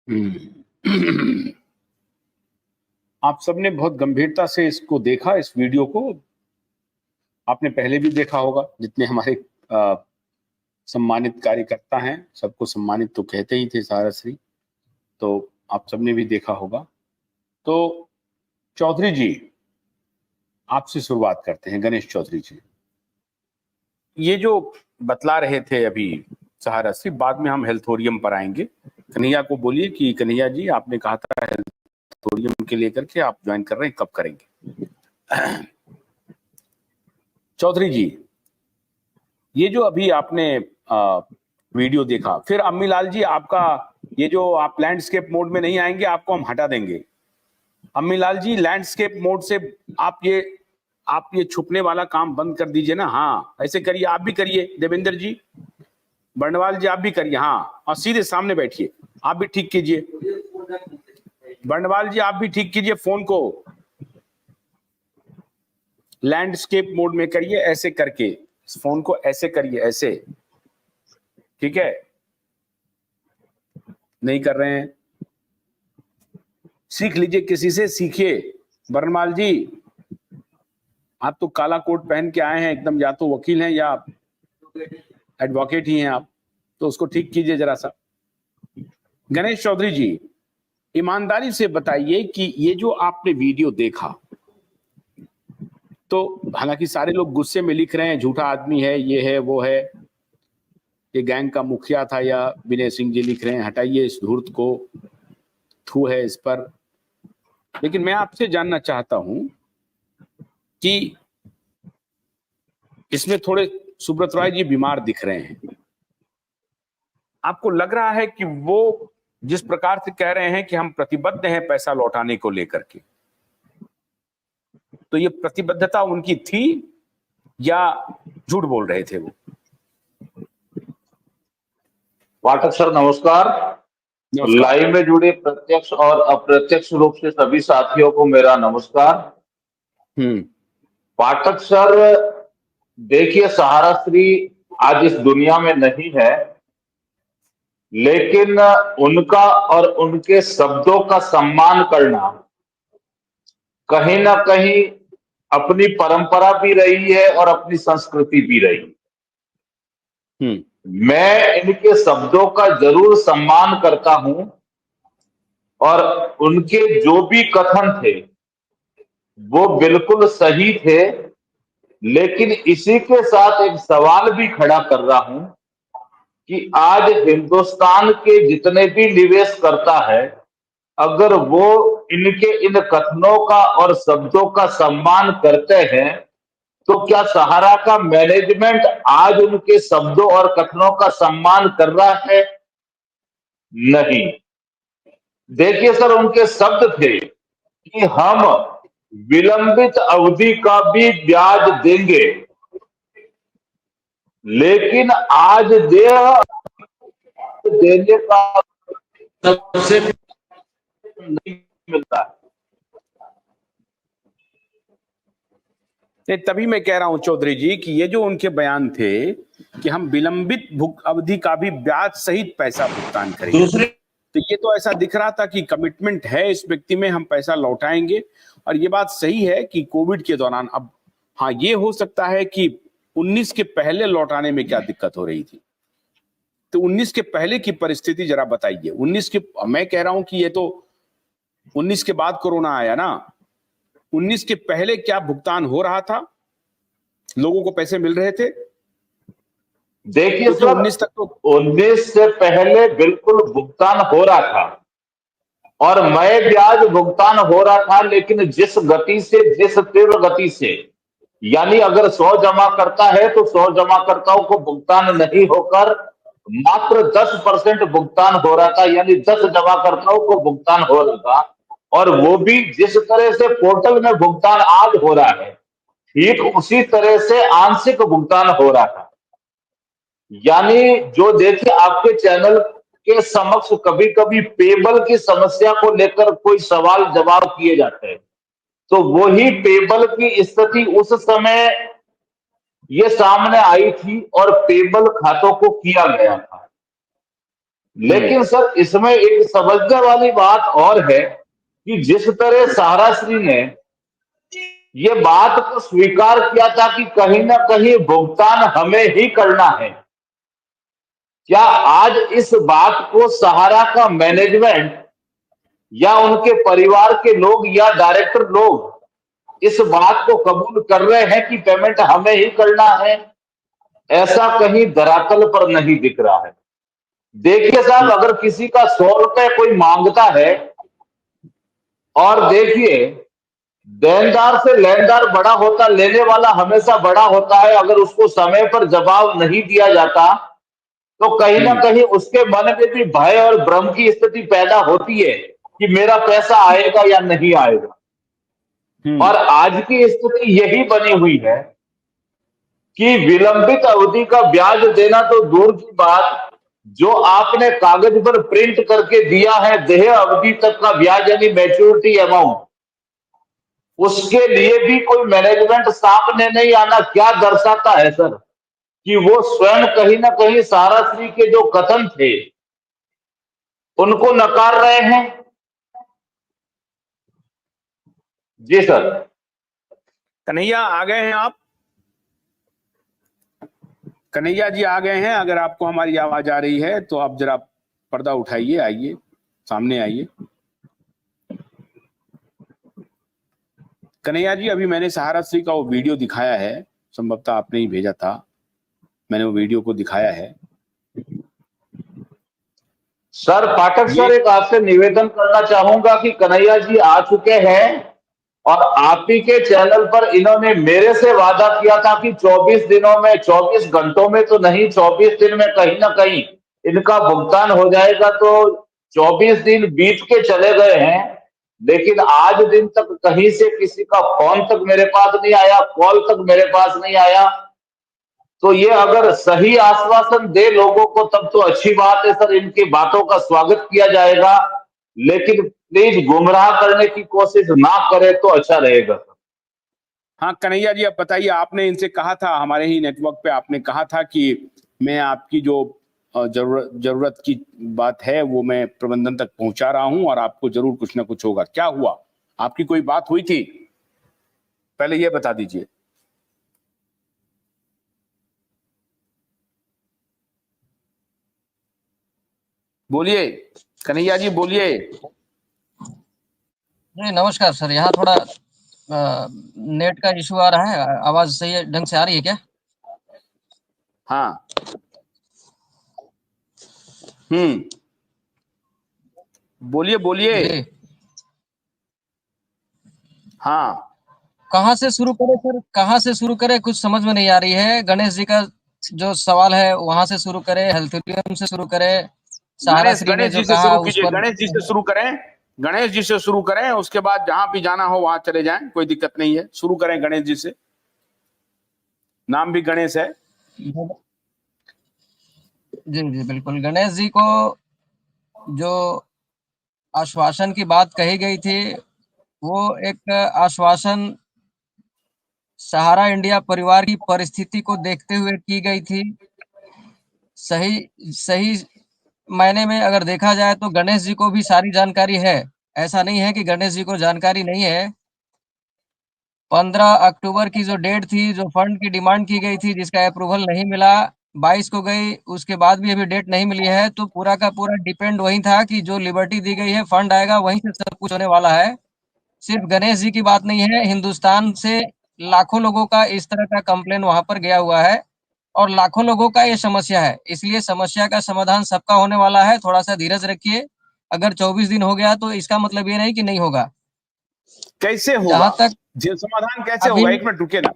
हम्म। आप सबने बहुत गंभीरता से इसको देखा, इस वीडियो को आपने पहले भी देखा होगा। जितने हमारे सम्मानित कार्यकर्ता हैं, सबको सम्मानित तो कहते ही थे सहाराश्री, तो आप सबने भी देखा होगा। तो चौधरी जी, आपसे शुरुआत करते हैं। गणेश चौधरी जी, ये जो बतला रहे थे अभी सहाराश्री, बाद में हम हेल्थोरियम पर आएंगे। कन्हैया को बोलिए कि कन्हैया जी, आपने कहा था हेल्थोरियम के लेकर के आप ज्वाइन कर रहे हैं, कब करेंगे? चौधरी जी, ये जो अभी आपने वीडियो देखा, फिर अम्मी लाल जी, आपका ये जो आप लैंडस्केप मोड में नहीं आएंगे, आपको हम हटा देंगे। अम्मी लाल जी, लैंडस्केप मोड से आप ये छुपने वाला काम बंद कर दीजिए ना। हाँ, ऐसे करिए, आप भी करिए। देवेंद्र जी, बर्णवाल जी, आप भी करिए। हाँ, और सीधे सामने बैठिए, आप भी ठीक कीजिए। बर्णवाल जी, आप भी ठीक कीजिए फोन को, लैंडस्केप मोड में करिए, ऐसे करके इस फोन को ऐसे करिए, ऐसे। ठीक है? नहीं कर रहे हैं, सीख लीजिए, किसी से सीखिए। बर्णवाल जी, आप तो काला कोट पहन के आए हैं एकदम, या तो वकील हैं या एडवोकेट ही हैं आप, तो उसको ठीक कीजिए जरा सा। गणेश चौधरी जी, ईमानदारी से बताइए कि ये जो आपने वीडियो देखा, तो हालांकि सारे लोग गुस्से में लिख रहे हैं झूठा आदमी है, ये है वो है, ये गैंग का मुखिया था, या विनय सिंह जी लिख रहे हैं हटाइए इस धूर्त को, थू है इस पर। लेकिन मैं आपसे जानना चाहता हूं कि इसमें थोड़े सुब्रत राय जी बीमार दिख रहे हैं। आपको लग रहा है कि वो जिस प्रकार से कह रहे हैं कि हम प्रतिबद्ध हैं पैसा लौटाने को लेकर के, तो ये प्रतिबद्धता उनकी थी या झूठ बोल रहे थे वो? पाठक सर नमस्कार। लाइव में जुड़े प्रत्यक्ष और अप्रत्यक्ष रूप से सभी साथियों को मेरा नमस्कार। पाठक सर, देखिए, सहाराश्री आज इस दुनिया में नहीं है, लेकिन उनका और उनके शब्दों का सम्मान करना कहीं ना कहीं अपनी परंपरा भी रही है और अपनी संस्कृति भी रही। मैं इनके शब्दों का जरूर सम्मान करता हूं और उनके जो भी कथन थे वो बिल्कुल सही थे, लेकिन इसी के साथ एक सवाल भी खड़ा कर रहा हूं कि आज हिंदुस्तान के जितने भी निवेश करता है, अगर वो इनके इन कथनों का और शब्दों का सम्मान करते हैं, तो क्या सहारा का मैनेजमेंट आज उनके शब्दों और कथनों का सम्मान कर रहा है? नहीं। देखिए सर, उनके शब्द थे कि हम विलंबित अवधि का भी ब्याज देंगे, लेकिन आज देने का सबसे नहीं मिलता है। तभी मैं कह रहा हूं चौधरी जी कि ये जो उनके बयान थे कि हम विलंबित अवधि का भी ब्याज सहित पैसा भुगतान करेंगे, तो ये तो ऐसा दिख रहा था कि कमिटमेंट है इस व्यक्ति में, हम पैसा लौटाएंगे। और ये बात सही है कि कोविड के दौरान, अब हाँ, ये हो सकता है कि 19 के पहले लौटाने में क्या दिक्कत हो रही थी, तो 19 के पहले की परिस्थिति जरा बताइए। 19 के, मैं कह रहा हूं कि ये तो 19 के बाद कोरोना आया ना, 19 के पहले क्या भुगतान हो रहा था, लोगों को पैसे मिल रहे थे? देखिए सर, 19 तक तो 19 से पहले बिल्कुल भुगतान हो रहा था और मैं ब्याज भुगतान हो रहा था, लेकिन जिस गति से, जिस तीव्र गति से, यानी अगर 100 जमा करता है तो 100 जमाकर्ताओं को भुगतान नहीं होकर मात्र 10% भुगतान हो रहा था, यानी 10 जमाकर्ताओं को भुगतान हो रहा था। और वो भी जिस तरह से पोर्टल में भुगतान आज हो रहा है, ठीक उसी तरह से आंशिक भुगतान हो रहा था। यानी जो देखिए, आपके चैनल के समक्ष कभी कभी पेबल की समस्या को लेकर कोई सवाल जवाब किए जाते हैं, तो वही पेबल की स्थिति उस समय ये सामने आई थी और पेबल खातों को किया गया था। लेकिन सर इसमें एक समझने वाली बात और है कि जिस तरह सहाराश्री ने ये बात को स्वीकार किया था कि कहीं ना कहीं भुगतान हमें ही करना है, क्या आज इस बात को सहारा का मैनेजमेंट या उनके परिवार के लोग या डायरेक्टर लोग इस बात को कबूल कर रहे हैं कि पेमेंट हमें ही करना है? ऐसा कहीं धरातल पर नहीं दिख रहा है। देखिए साहब, अगर किसी का 100 रुपए कोई मांगता है और देखिए देनदार से लेनदार बड़ा होता, लेने वाला हमेशा बड़ा होता है। अगर उसको समय पर जवाब नहीं दिया जाता तो कहीं ना कहीं उसके मन में भी भय और भ्रम की स्थिति पैदा होती है कि मेरा पैसा आएगा या नहीं आएगा। और आज की स्थिति यही बनी हुई है कि विलंबित अवधि का ब्याज देना तो दूर की बात, जो आपने कागज पर प्रिंट करके दिया है देय अवधि तक का ब्याज यानी मैच्योरिटी अमाउंट, उसके लिए भी कोई मैनेजमेंट सामने नहीं आना क्या दर्शाता है सर? कि वो स्वयं कहीं ना कहीं सहाराश्री के जो कथन थे उनको नकार रहे हैं। जी सर। कन्हैया आ गए हैं आप? कन्हैया जी आ गए हैं? अगर आपको हमारी आवाज आ रही है तो आप जरा पर्दा उठाइए, आइए सामने आइए। कन्हैया जी, अभी मैंने सहाराश्री का वो वीडियो दिखाया है, संभवतः आपने ही भेजा था, मैंने वो वीडियो को दिखाया है। सर पाठक सर, एक आपसे निवेदन करना चाहूंगा कि कन्हैया जी आ चुके हैं और आप ही के चैनल पर इन्होंने मेरे से वादा किया था कि 24 दिनों में, 24 घंटों में तो नहीं, 24 दिन में कहीं ना कहीं इनका भुगतान हो जाएगा। तो 24 दिन बीत के चले गए हैं, लेकिन आज दिन तक कहीं से किसी का फोन तक मेरे पास नहीं आया, कॉल तक मेरे पास नहीं आया। तो ये अगर सही आश्वासन दे लोगों को तब तो अच्छी बात है सर, इनकी बातों का स्वागत किया जाएगा, लेकिन प्लीज गुमराह करने की कोशिश ना करे तो अच्छा रहेगा सर। हाँ कन्हैया जी, अब बताइए, आपने इनसे कहा था, हमारे ही नेटवर्क पे आपने कहा था कि मैं आपकी जो जरूरत की बात है वो मैं प्रबंधन तक पहुंचा रहा हूं और आपको जरूर कुछ ना कुछ होगा। क्या हुआ? आपकी कोई बात हुई थी? पहले ये बता दीजिए। बोलिए कन्हैया जी, बोलिए। जी नमस्कार सर, यहाँ थोड़ा नेट का इशू आ रहा है। आवाज सही ढंग से आ रही है क्या? हाँ। बोलिए बोलिए। हाँ, कहाँ से शुरू करें सर, कहाँ से शुरू करें, कुछ समझ में नहीं आ रही है। गणेश जी का जो सवाल है वहां से शुरू करें, हेल्थोरियम से शुरू करें, सहाराश्री ने जो कहा उस पर? गणेश जी से शुरू करें, गणेश जी से शुरू करें, उसके बाद जहां भी जाना हो वहां चले जाएं, कोई दिक्कत नहीं है। शुरू करें गणेश जी से, नाम भी गणेश है। जी जी बिल्कुल। गणेश जी को जो आश्वासन की बात कही गई थी वो एक आश्वासन सहारा इंडिया परिवार की परिस्थिति को देखते हुए की गई थी। सही सही मायने में अगर देखा जाए तो गणेश जी को भी सारी जानकारी है, ऐसा नहीं है कि गणेश जी को जानकारी नहीं है। 15 अक्टूबर की जो डेट थी, जो फंड की डिमांड की गई थी जिसका अप्रूवल नहीं मिला, 22 को गई, उसके बाद भी अभी डेट नहीं मिली है। तो पूरा का पूरा डिपेंड वही था कि जो लिबर्टी दी गई है, फंड आएगा, वहीं से सब कुछ होने वाला है। सिर्फ गणेश जी की बात नहीं है, हिंदुस्तान से लाखों लोगों का इस तरह का कंप्लेन वहां पर गया हुआ है और लाखों लोगों का ये समस्या है। इसलिए समस्या का समाधान सबका होने वाला है, थोड़ा सा धीरज रखिए। अगर 24 दिन हो गया तो इसका मतलब ये नहीं कि नहीं होगा। कैसे होगा? जहां तक समाधान कैसे होगा? एक मिनट रुके ना,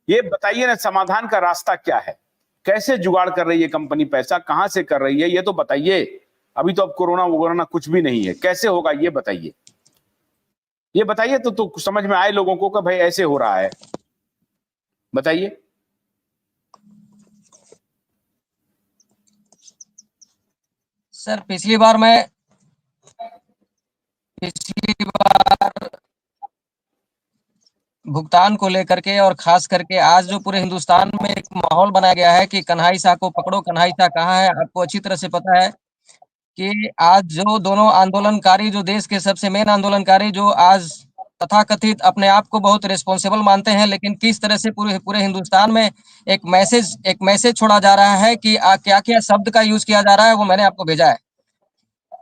ये बताइए ना, समाधान का रास्ता क्या है? कैसे जुगाड़ कर रही है कंपनी पैसा, कहां से कर रही है, ये तो बताइए। अभी तो अब कोरोना वगैरह कुछ भी नहीं है, कैसे होगा ये बताइए। ये बताइए तो समझ में आए लोगों को कि भाई ऐसे हो रहा है, बताइए। सर पिछली बार भुगतान को लेकर के और खास करके आज जो पूरे हिंदुस्तान में एक माहौल बनाया गया है कि कन्हई शाह को पकड़ो, कन्हई शाह कहाँ है, आपको अच्छी तरह से पता है कि आज जो दोनों आंदोलनकारी, जो देश के सबसे मेन आंदोलनकारी, जो आज तथाकथित अपने आप को बहुत रिस्पॉन्सिबल मानते हैं, लेकिन किस तरह से पूरे हिंदुस्तान में एक मैसेज छोड़ा जा रहा है कि क्या-क्या शब्द का यूज किया जा रहा है, वो मैंने आपको भेजा है।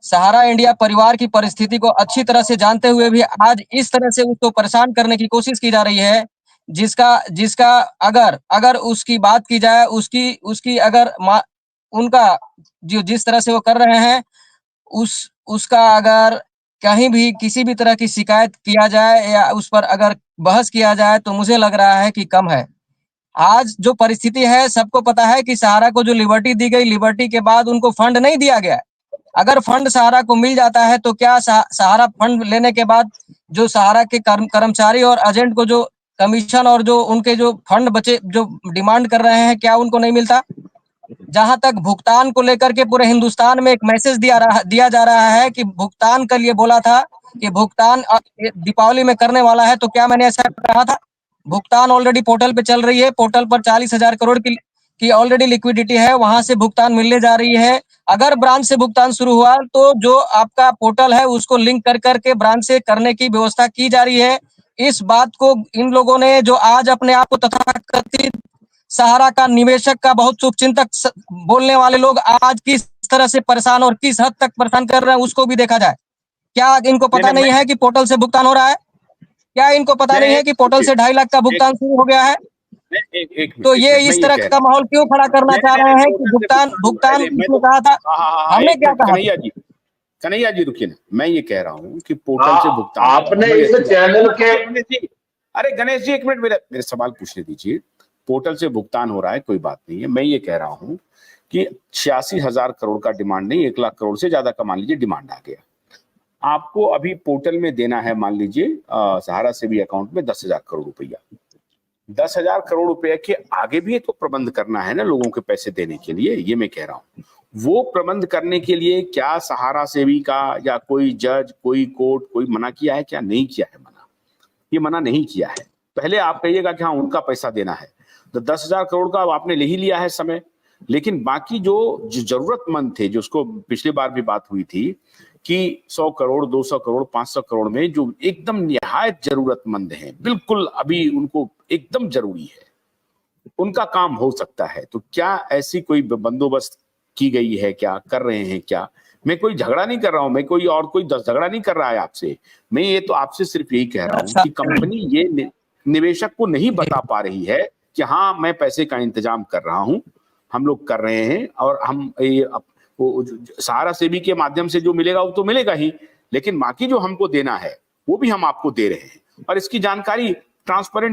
सहारा इंडिया परिवार की परिस्थिति को अच्छी तरह से जानते हुए भी आज इस तरह से उसको परेशान करने की कोशिश की जा रही है, जिसका अगर उसकी बात की जाए, उसकी अगर उनका जो जिस तरह से वो कर रहे हैं, उसका अगर कहीं भी किसी भी तरह की शिकायत किया जाए या उस पर अगर बहस किया जाए, तो मुझे लग रहा है कि कम है। आज जो परिस्थिति है, सबको पता है कि सहारा को जो लिबर्टी दी गई, लिबर्टी के बाद उनको फंड नहीं दिया गया। अगर फंड सहारा को मिल जाता है, तो क्या सहारा फंड लेने के बाद जो सहारा के कर्मचारी और एजेंट को जो कमीशन और जो उनके जो फंड बचे, जो डिमांड कर रहे हैं, क्या उनको नहीं मिलता? जहां तक भुगतान को लेकर के पूरे हिंदुस्तान में एक मैसेज दिया जा रहा है कि भुगतान के लिए बोला था कि भुगतान दीपावली में करने वाला है, तो क्या मैंने ऐसा कहा था? भुगतान ऑलरेडी पोर्टल पे चल रही है, पोर्टल पर 40,000 करोड़ की ऑलरेडी लिक्विडिटी है, वहां से भुगतान मिलने जा रही है। अगर ब्रांच से भुगतान शुरू हुआ, तो जो आपका पोर्टल है उसको लिंक कर के ब्रांच से करने की व्यवस्था की जा रही है। इस बात को इन लोगों ने, जो आज अपने आप को तथाकथित सहारा का निवेशक का बहुत शुभचिंतक बोलने वाले लोग, आज किस तरह से परेशान और किस हद तक परेशान कर रहे हैं, उसको भी देखा जाए। क्या इनको पता नहीं है कि पोर्टल से भुगतान हो रहा है? क्या इनको पता नहीं है कि पोर्टल से 2.5 लाख का भुगतान शुरू हो गया है? तो ये इस तरह का माहौल क्यों खड़ा करना चाह रहे हैं कि भुगतान इसने कहा था? हमने क्या कहा? कन्हैया जी रुकिए ना, मैं ये कह रहा हूँ कि पोर्टल से भुगतान आपने इस चैनल के, अरे गणेश जी एक मिनट मेरे सवाल पूछने दीजिए। पोर्टल से भुगतान हो रहा है, कोई बात नहीं है। मैं ये कह रहा हूँ कि 86,000 करोड़ का डिमांड नहीं, 1 लाख करोड़ से ज्यादा का मान लीजिए डिमांड आ गया। आपको अभी पोर्टल में देना है, मान लीजिए सहारा से भी अकाउंट में 10,000 करोड़ रुपया। 10,000 करोड़ रुपए के आगे भी तो प्रबंध करना है ना, लोगों के पैसे देने के लिए। ये मैं कह रहा हूँ, वो प्रबंध करने के लिए क्या सहारा सेवी का या कोई जज, कोई कोर्ट, कोई मना किया है? क्या नहीं किया है मना? ये मना नहीं किया है। पहले आप कहिएगा कि हाँ उनका पैसा देना है, तो 10,000 करोड़ का आपने ले ही लिया है समय। लेकिन बाकी जो जरूरतमंद थे, जिसको पिछली बार भी बात हुई थी कि 100 करोड़, 200 करोड़, 500 करोड़ में जो एकदम निहायत जरूरतमंद हैं, बिल्कुल अभी उनको एकदम जरूरी है, उनका काम हो सकता है। तो क्या ऐसी कोई बंदोबस्त की गई है? क्या कर रहे हैं? क्या मैं कोई झगड़ा नहीं कर रहा हूं, मैं कोई झगड़ा नहीं कर रहा है आपसे। मैं ये तो आपसे सिर्फ यही कह रहा हूं कि कंपनी ये निवेशक को नहीं बता पा रही है कि हाँ मैं पैसे का इंतजाम कर रहा हूं, हम लोग कर रहे हैं, और हम सहारा सेवी के माध्यम से जो मिलेगा वो तो मिलेगा ही, लेकिन बाकी जो हमको देना है वो भी हम आपको दे रहे हैं, और इसकी जानकारी ट्रांसपेरेंट